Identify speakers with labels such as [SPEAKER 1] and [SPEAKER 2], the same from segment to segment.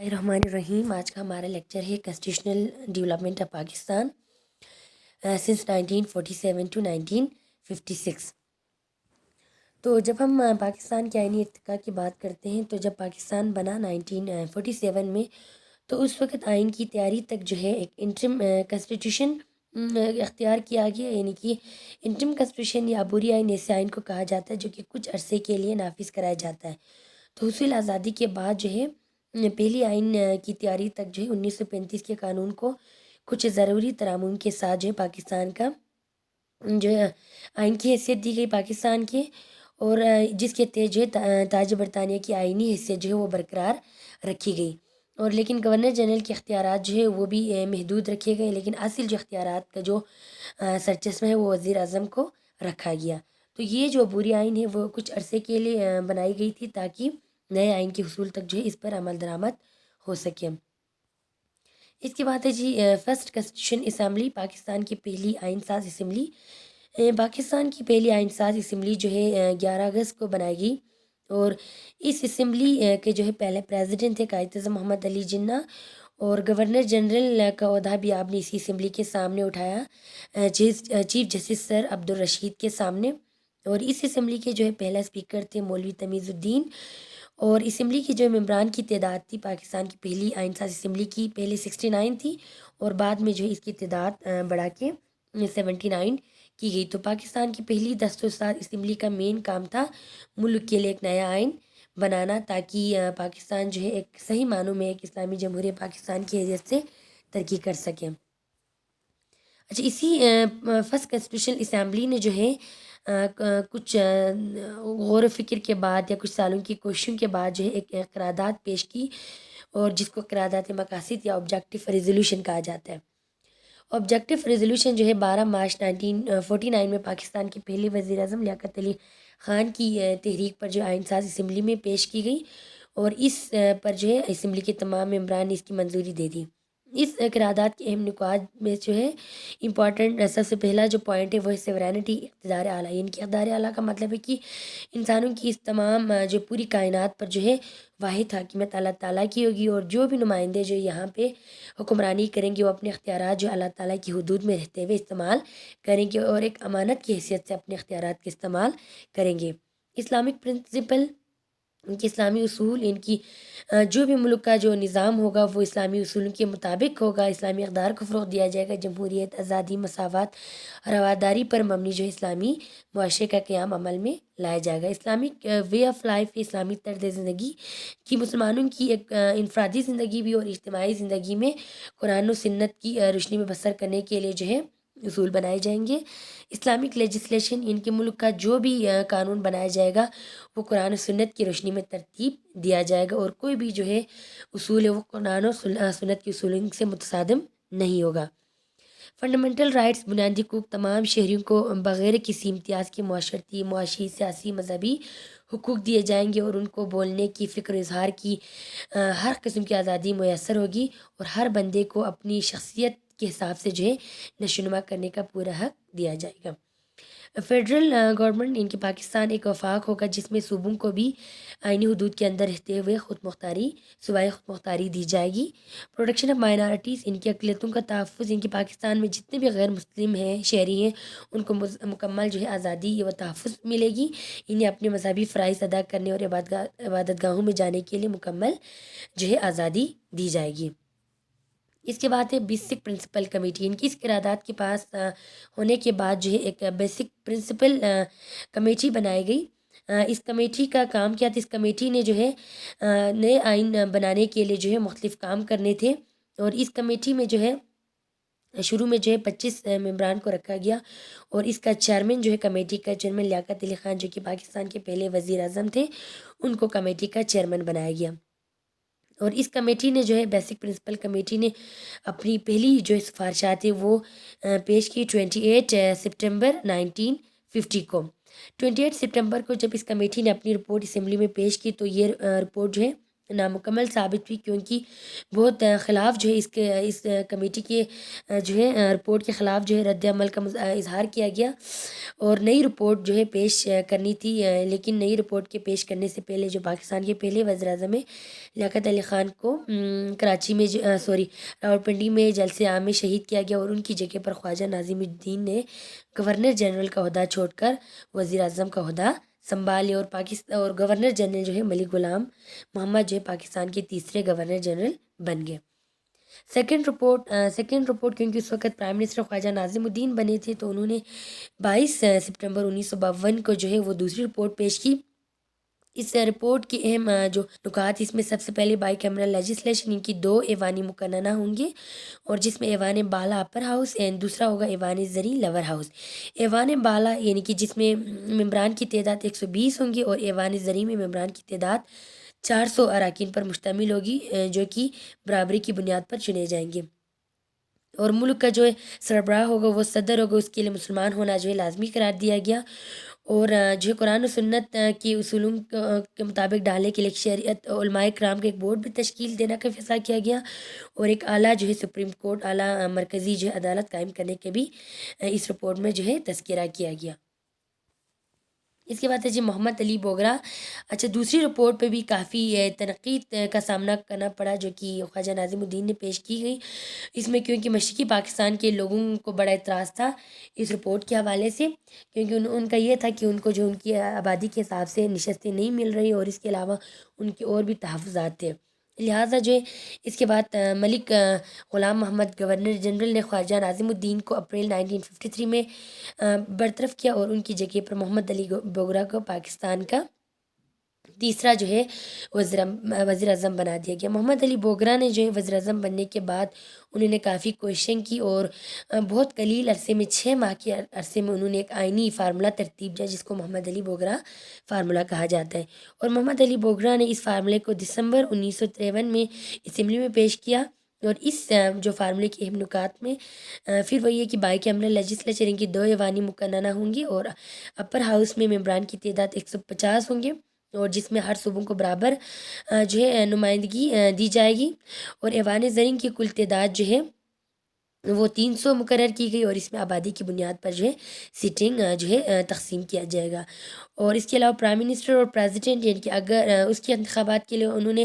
[SPEAKER 1] الرحمن الرحیم۔ آج کا ہمارا لیکچر ہے constitutional development of Pakistan since 1947 to 1956۔ تو جب ہم پاکستان کے آئینی ارتقاء کی بات کرتے ہیں تو جب پاکستان بنا 1947 میں، تو اس وقت آئین کی تیاری تک جو ہے ایک انٹرم کانسٹیٹیوشن اختیار کیا گیا، یعنی کہ انٹرم کانسٹیٹیوشن یا عبوری آئین ایسے آئین کو کہا جاتا ہے جو کہ کچھ عرصے کے لیے نافذ کرایا جاتا ہے۔ تو حصول آزادی کے بعد جو ہے پہلی آئین کی تیاری تک جو ہے 1935 کے قانون کو کچھ ضروری ترامیم کے ساتھ جو ہے پاکستان کا جو ہے آئین کی حیثیت دی گئی پاکستان کے، اور جس کے تحت جو ہے تاج برطانیہ کی آئینی حیثیت جو ہے وہ برقرار رکھی گئی، اور لیکن گورنر جنرل کے اختیارات جو ہے وہ بھی محدود رکھے گئے، لیکن اصل جو اختیارات کا جو سرچشمہ ہے وہ وزیر اعظم کو رکھا گیا۔ تو یہ جو عبوری آئین ہے وہ کچھ عرصے کے لیے بنائی گئی تھی تاکہ نئے آئین کے حصول تک جو ہے اس پر عمل درآمد ہو سکے۔ اس کے بعد ہے جی فرسٹ کانسٹیٹیوشن اسمبلی، پاکستان کی پہلی آئین ساز اسمبلی۔ پاکستان کی پہلی آئین ساز اسمبلی جو ہے 11 اگست کو بنائی گئی، اور اس اسمبلی کے جو ہے پہلے پریزیڈنٹ تھے قائد اعظم محمد علی جناح، اور گورنر جنرل کا عہدہ بھی آپ نے اسی اسمبلی کے سامنے اٹھایا چیف جسٹس سر عبدالرشید کے سامنے، اور اس اسمبلی کے جو ہے پہلا اسپیکر تھے مولوی تمیز الدین، اور اسمبلی کی جو ممبران کی تعداد تھی پاکستان کی پہلی آئین ساز اسمبلی کی پہلے 69 تھی، اور بعد میں جو ہے اس کی تعداد بڑھا کے 79 کی گئی۔ تو پاکستان کی پہلی دستور اسمبلی کا مین کام تھا ملک کے لیے ایک نیا آئین بنانا، تاکہ پاکستان جو ہے ایک صحیح معنوں میں ایک اسلامی جمہوریہ پاکستان کی حیثیت سے ترقی کر سکے۔ اچھا، اسی فرسٹ کانسٹیٹیوشن اسمبلی نے جو ہے کچھ غور و فکر کے بعد یا کچھ سالوں کی کوششوں کے بعد جو ہے ایک قرارداد پیش کی، اور جس کو قرارداد مقاصد یا آبجیکٹو ریزولوشن کہا جاتا ہے۔ آبجیکٹو ریزولوشن جو ہے 12 مارچ 1949 میں پاکستان کے پہلے وزیر اعظم لیاقت علی خان کی تحریک پر جو آئین ساز اسمبلی میں پیش کی گئی، اور اس پر جو ہے اسمبلی کے تمام ممبران نے اس کی منظوری دے دی۔ اس قرارداد کے اہم نکات میں جو ہے امپورٹنٹ سب سے پہلا جو پوائنٹ ہے وہ ہے سیورینٹی، اقتدار اعلیٰ، یعنی کہ اقتدار اعلیٰ کا مطلب ہے کہ انسانوں کی اس تمام جو پوری کائنات پر جو ہے واحد حاکمیت اللہ تعالیٰ کی ہوگی، اور جو بھی نمائندے جو یہاں پہ حکمرانی کریں گے وہ اپنے اختیارات جو اللہ تعالیٰ کی حدود میں رہتے ہوئے استعمال کریں گے، اور ایک امانت کی حیثیت سے اپنے اختیارات کا استعمال کریں گے۔ اسلامک پرنسپل، ان کے اسلامی اصول، ان کی جو بھی ملک کا جو نظام ہوگا وہ اسلامی اصولوں کے مطابق ہوگا، اسلامی اقدار کو فروغ دیا جائے گا، جمہوریت، آزادی، مساوات، رواداری پر مبنی جو اسلامی معاشرے کا قیام عمل میں لایا جائے گا۔ اسلامک وے آف لائف، اسلامی طرز زندگی کی مسلمانوں کی ایک انفرادی زندگی بھی اور اجتماعی زندگی میں قرآن و سنت کی روشنی میں بسر کرنے کے لیے جو ہے اصول بنائے جائیں گے۔ اسلامک لیجسلیشن، ان کے ملک کا جو بھی قانون بنایا جائے گا وہ قرآن و سنت کی روشنی میں ترتیب دیا جائے گا، اور کوئی بھی جو ہے اصول ہے وہ قرآن و سنت کے اصولوں سے متصادم نہیں ہوگا۔ فنڈامنٹل رائٹس، بنیادی حقوق، تمام شہریوں کو بغیر کسی امتیاز کے معاشرتی، معاشی، سیاسی، مذہبی حقوق دیے جائیں گے، اور ان کو بولنے کی، فکر و اظہار کی ہر قسم کی آزادی میسر ہوگی، اور ہر بندے کو اپنی شخصیت کے حساب سے جو ہے نشو نما کرنے کا پورا حق دیا جائے گا۔ فیڈرل گورنمنٹ، ان کی پاکستان ایک وفاق ہوگا جس میں صوبوں کو بھی آئینی حدود کے اندر رہتے ہوئے صوبائی خود مختاری دی جائے گی۔ پروٹیکشن آف مائنارٹیز، ان کی اقلیتوں کا تحفظ، ان کی پاکستان میں جتنے بھی غیر مسلم ہیں، شہری ہیں، ان کو مکمل جو ہے آزادی و تحفظ ملے گی، انہیں اپنے مذہبی فرائض ادا کرنے اور عبادت گاہوں میں جانے کے لیے مکمل جو ہے آزادی دی جائے گی۔ اس کے بعد ہے بیسک پرنسپل کمیٹی، ان کی اس قرارداد کے پاس ہونے کے بعد جو ہے ایک بیسک پرنسپل کمیٹی بنائی گئی۔ اس کمیٹی کا کام کیا تھا؟ اس کمیٹی نے جو ہے نئے آئین بنانے کے لیے جو ہے مختلف کام کرنے تھے، اور اس کمیٹی میں جو ہے شروع میں جو ہے 25 ممبران کو رکھا گیا، اور اس کا چیئرمین جو ہے کمیٹی کا چیئرمین لیاقت علی خان جو کہ پاکستان کے پہلے وزیر اعظم تھے، ان کو کمیٹی کا چیئرمین بنایا گیا۔ اور اس کمیٹی نے جو ہے بیسک پرنسپل کمیٹی نے اپنی پہلی جو سفارشات ہے وہ پیش کی 28 سپٹمبر 1950 کو۔ 28 سپٹمبر کو جب اس کمیٹی نے اپنی رپورٹ اسمبلی میں پیش کی تو یہ رپورٹ جو ہے نامکمل ثابت ہوئی، کیونکہ بہت خلاف جو ہے اس کمیٹی کے جو ہے رپورٹ کے خلاف جو ہے رد عمل کا اظہار کیا گیا، اور نئی رپورٹ جو ہے پیش کرنی تھی، لیکن نئی رپورٹ کے پیش کرنے سے پہلے جو پاکستان کے پہلے وزیر اعظم ہے لیاقت علی خان کو کراچی میں راولپنڈی میں جلسے عام میں شہید کیا گیا، اور ان کی جگہ پر خواجہ ناظم الدین نے گورنر جنرل کا عہدہ چھوڑ کر وزیر اعظم کا عہدہ سنبھال لیا، اور گورنر جنرل جو ہے ملک غلام محمد جو ہے پاکستان کے تیسرے گورنر جنرل بن گئے۔ سیکنڈ رپورٹ کیونکہ اس وقت پرائم منسٹر خواجہ ناظم الدین بنے تھے، تو انہوں نے 22 سپٹمبر 1952 کو جو ہے وہ دوسری رپورٹ پیش کی۔ اس رپورٹ کی اہم جو نکات، اس میں سب سے پہلے بائی کیمرل لیجسلیشن، ان کی 2 ایوانی مقننہ ہوں گے، اور جس میں ایوان بالا اپر ہاؤس اینڈ دوسرا ہوگا ایوان زری لور ہاؤس۔ ایوان بالا یعنی کہ جس میں ممبران کی تعداد 120 ہوں گی، اور ایوان زری میں ممبران کی تعداد 400 اراکین پر مشتمل ہوگی، جو کہ برابری کی بنیاد پر چنے جائیں گے، اور ملک کا جو ہے سربراہ ہوگا وہ صدر ہوگا، اس کے لیے مسلمان ہونا جو ہے لازمی قرار دیا گیا، اور جو ہے قرآن و سنت کی اصولوں کے مطابق ڈالنے کے لیے ایک شریعت علماء کرام کا ایک بورڈ بھی تشکیل دینے کا فیصلہ کیا گیا، اور ایک اعلیٰ جو ہے سپریم کورٹ، اعلیٰ مرکزی جو ہے عدالت قائم کرنے کے بھی اس رپورٹ میں جو ہے تذکرہ کیا گیا۔ اس کے بعد ہے جی محمد علی بوگرا۔ اچھا، دوسری رپورٹ پہ بھی کافی تنقید کا سامنا کرنا پڑا، جو کہ خواجہ ناظم الدین نے پیش کی گئی، اس میں کیونکہ مشرقی پاکستان کے لوگوں کو بڑا اعتراض تھا اس رپورٹ کے حوالے سے، کیونکہ ان کا یہ تھا کہ ان کو جو ان کی آبادی کے حساب سے نشستیں نہیں مل رہی، اور اس کے علاوہ ان کے اور بھی تحفظات تھے، لہٰذا جو ہے اس کے بعد ملک غلام محمد گورنر جنرل نے خواجہ ناظم الدین کو اپریل 1953 میں برطرف کیا، اور ان کی جگہ پر محمد علی بوگرا کو پاکستان کا تیسرا جو ہے وزیر اعظم بنا دیا گیا۔ محمد علی بوگرا نے جو ہے وزیر اعظم بننے کے بعد انہوں نے کافی کوششیں کی، اور بہت قلیل عرصے میں 6 ماہ کے عرصے میں انہوں نے ایک آئینی فارمولہ ترتیب دیا، جس کو محمد علی بوگرا فارمولہ کہا جاتا ہے، اور محمد علی بوگرا نے اس فارمولے کو دسمبر 1953 میں اسمبلی میں پیش کیا، اور اس جو فارمولے کے اہم نکات میں پھر وہی ہے کہ بائی کیمرل لیجسلیچر، ان کی 2 ایوانی مقننہ ہوں گی، اور اپر ہاؤس میں ممبران کی تعداد 150 ہوں گے، اور جس میں ہر صوبوں کو برابر جو ہے نمائندگی دی جائے گی، اور ایوان زرین کی کل تعداد جو ہے وہ 300 مقرر کی گئی، اور اس میں آبادی کی بنیاد پر جو ہے سیٹنگ جو ہے تقسیم کیا جائے گا، اور اس کے علاوہ پرائم منسٹر اور پریزیڈنٹ، یعنی کہ اگر اس کے انتخابات کے لیے انہوں نے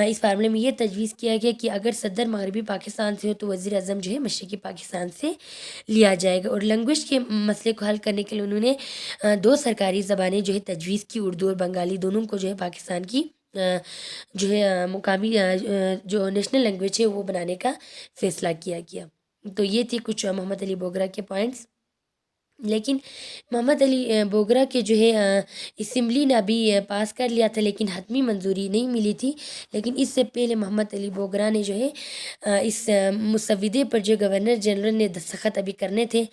[SPEAKER 1] اس فارمولے میں یہ تجویز کیا گیا کہ اگر صدر مغربی پاکستان سے ہو تو وزیر اعظم جو ہے مشرقی پاکستان سے لیا جائے گا، اور لینگویج کے مسئلے کو حل کرنے کے لیے انہوں نے 2 سرکاری زبانیں جو ہے تجویز کی، اردو اور بنگالی دونوں کو جو ہے پاکستان کی جو ہے مقامی جو نیشنل لینگویج ہے وہ بنانے کا فیصلہ کیا گیا۔ تو یہ تھی کچھ محمد علی بوگرا کے پوائنٹس، لیکن محمد علی بوگرا کے جو ہے اسمبلی نے ابھی پاس کر لیا تھا، لیکن حتمی منظوری نہیں ملی تھی، لیکن اس سے پہلے محمد علی بوگرا نے جو ہے اس مسودے پر جو گورنر جنرل نے دستخط ابھی کرنے تھے،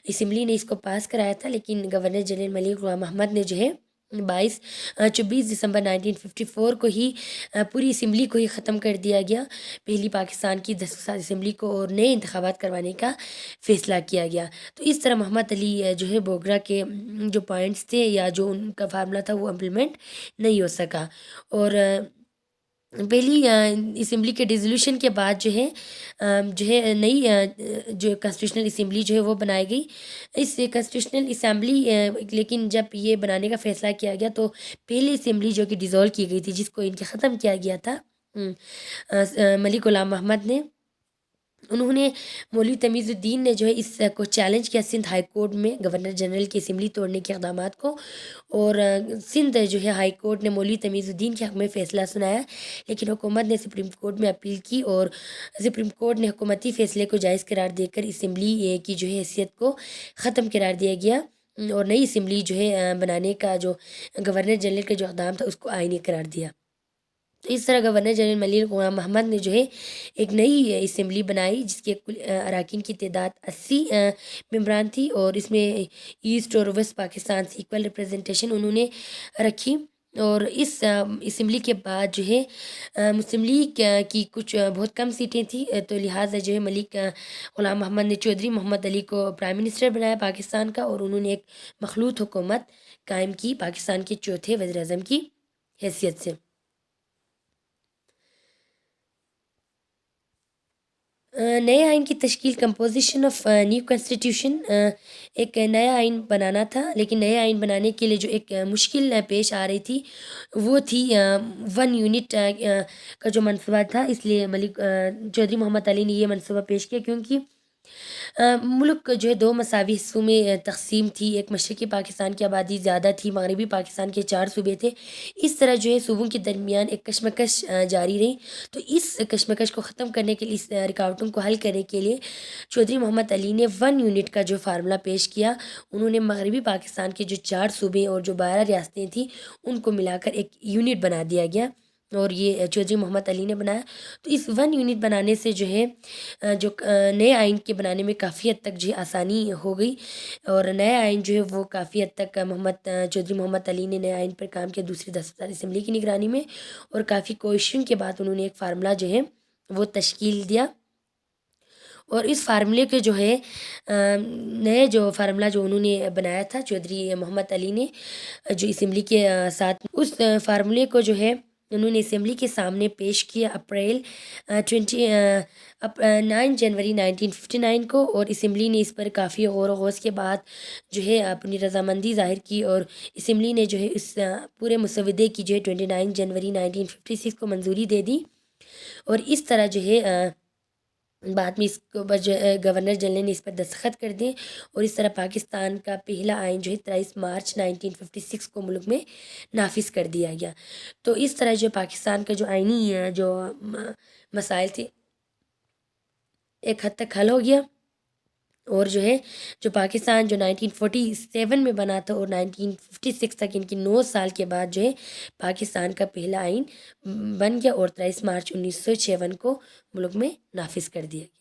[SPEAKER 1] اسمبلی نے اس کو پاس کرایا تھا، لیکن گورنر جنرل ملک غلام محمد نے جو ہے 24 دسمبر 1954 کو ہی پوری اسمبلی کو ہی ختم کر دیا گیا، پہلی پاکستان کی 10 اسمبلی کو، اور نئے انتخابات کروانے کا فیصلہ کیا گیا۔ تو اس طرح محمد علی جو ہے بوگرا کے جو پوائنٹس تھے یا جو ان کا فارمولہ تھا وہ امپلیمنٹ نہیں ہو سکا، اور پہلی اسمبلی کے ڈیزولوشن کے بعد جو ہے نئی جو کانسٹیٹیوشنل اسمبلی جو ہے وہ بنائی گئی۔ اس کانسٹیٹیوشنل اسمبلی لیکن جب یہ بنانے کا فیصلہ کیا گیا تو پہلی اسمبلی جو کہ ڈیزولو کی گئی تھی، جس کو ان کے ختم کیا گیا تھا ملک غلام محمد نے، انہوں نے مولوی تمیز الدین نے جو ہے اس کو چیلنج کیا سندھ ہائی کورٹ میں گورنر جنرل کی اسمبلی توڑنے کے اقدامات کو، اور سندھ جو ہے ہائی کورٹ نے مولوی تمیز الدین کے حق میں فیصلہ سنایا، لیکن حکومت نے سپریم کورٹ میں اپیل کی، اور سپریم کورٹ نے حکومتی فیصلے کو جائز قرار دے کر اسمبلی کی جو ہے حیثیت کو ختم قرار دیا گیا، اور نئی اسمبلی جو ہے بنانے کا جو گورنر جنرل کا جو اقدام تھا اس کو آئینی قرار دیا۔ تو اس طرح گورنر جنرل ملک غلام محمد نے جو ہے ایک نئی اسمبلی بنائی، جس کے کل اراکین کی تعداد 80 ممبران تھی، اور اس میں ایسٹ اور ویسٹ پاکستان سے ایکول ریپریزنٹیشن انہوں نے رکھی، اور اس اسمبلی کے بعد جو ہے مسلم لیگ کی کچھ بہت کم سیٹیں تھیں، تو لہٰذا جو ہے ملک غلام محمد نے چودھری محمد علی کو پرائم منسٹر بنایا پاکستان کا، اور انہوں نے ایک مخلوط حکومت قائم کی پاکستان کے چوتھے وزیر اعظم کی حیثیت سے۔ نئے آئین کی تشکیل کمپوزیشن آف نیو کانسٹیٹیوشن، ایک نیا آئین بنانا تھا، لیکن نئے آئین بنانے کے لیے جو ایک مشکل پیش آ رہی تھی وہ تھی 1 یونٹ کا جو منصوبہ تھا۔ اس لیے ملک چودھری محمد علی نے یہ منصوبہ پیش کیا، کیونکہ ملک جو ہے 2 مساوی حصوں میں تقسیم تھی۔ ایک مشرقی پاکستان کی آبادی زیادہ تھی، مغربی پاکستان کے 4 صوبے تھے۔ اس طرح جو ہے صوبوں کے درمیان ایک کشمکش جاری رہی۔ تو اس کشمکش کو ختم کرنے کے لیے، اس رکاوٹوں کو حل کرنے کے لیے چودھری محمد علی نے 1 یونٹ کا جو فارمولہ پیش کیا۔ انہوں نے مغربی پاکستان کے جو 4 صوبے اور جو 12 ریاستیں تھیں ان کو ملا کر ایک یونٹ بنا دیا گیا، اور یہ چودھری محمد علی نے بنایا۔ تو اس 1 یونٹ بنانے سے جو ہے جو نئے آئین کے بنانے میں کافی حد تک جو ہے آسانی ہو گئی، اور نیا آئین جو ہے وہ کافی حد تک چودھری محمد علی نے نئے آئین پر کام کیا دوسری دستار اسمبلی کی نگرانی میں، اور کافی کوششوں کے بعد انہوں نے ایک فارمولہ جو ہے وہ تشکیل دیا۔ اور اس فارمولے کے جو ہے نئے جو فارمولہ جو انہوں نے بنایا تھا چودھری محمد علی نے جو اسمبلی کے ساتھ، اس فارمولے کو جو ہے انہوں نے اسمبلی کے سامنے پیش کیا 9 جنوری 1959 کو، اور اسمبلی نے اس پر کافی غور و خوض کے بعد جو ہے اپنی رضامندی ظاہر کی، اور اسمبلی نے جو ہے اس پورے مسودے کی جو ہے 29 جنوری 1956 کو منظوری دے دی، اور اس طرح جو ہے بعد میں اس کو گورنر جنرل نے اس پر دستخط کر دیے، اور اس طرح پاکستان کا پہلا آئین جو ہے 23 مارچ 1956 کو ملک میں نافذ کر دیا گیا۔ تو اس طرح جو پاکستان کا جو آئینی جو مسائل تھے ایک حد تک حل ہو گیا، اور جو ہے جو پاکستان جو 1947 میں بنا تھا اور 1956 تک، ان کی 9 سال کے بعد جو ہے پاکستان کا پہلا آئین بن گیا، اور 23 مارچ 1956 کو ملک میں نافذ کر دیا گیا۔